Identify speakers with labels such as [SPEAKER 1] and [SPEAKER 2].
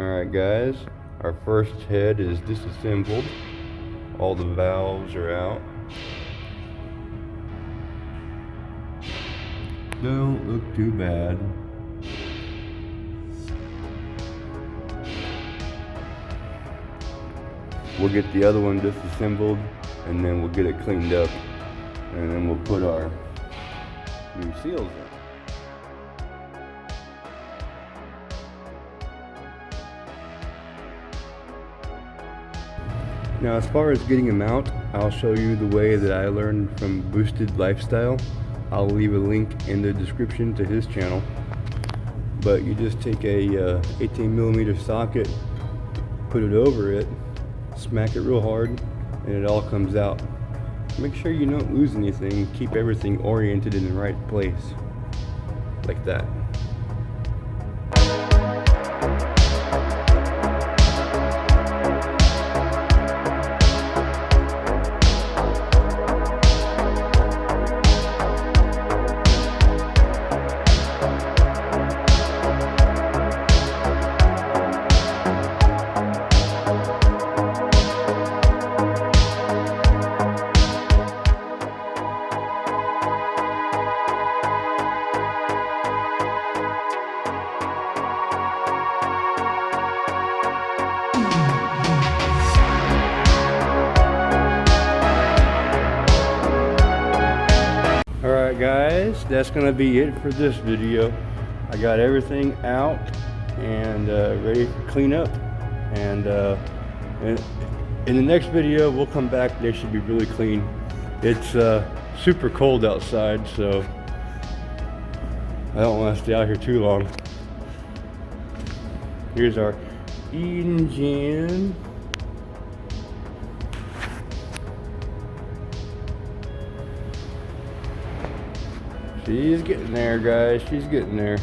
[SPEAKER 1] Alright guys, our first head is disassembled. All the valves are out. Don't look too bad. We'll get the other one disassembled and then we'll get it cleaned up and then we'll put our new seals in. Now as far as getting them out, I'll show you the way that I learned from Boosted Lifestyle. I'll leave a link in the description to his channel. But you just take a 18mm socket, put it over it, smack it real hard, and it all comes out. Make sure you don't lose anything, keep everything oriented in the right place, like that. Alright guys, that's gonna be it for this video. I got everything out and ready for cleanup, and in the next video we'll come back. They should be really clean. It's super cold outside, so I don't want to stay out here too long. Here's our engine. She's getting there, guys. She's getting there.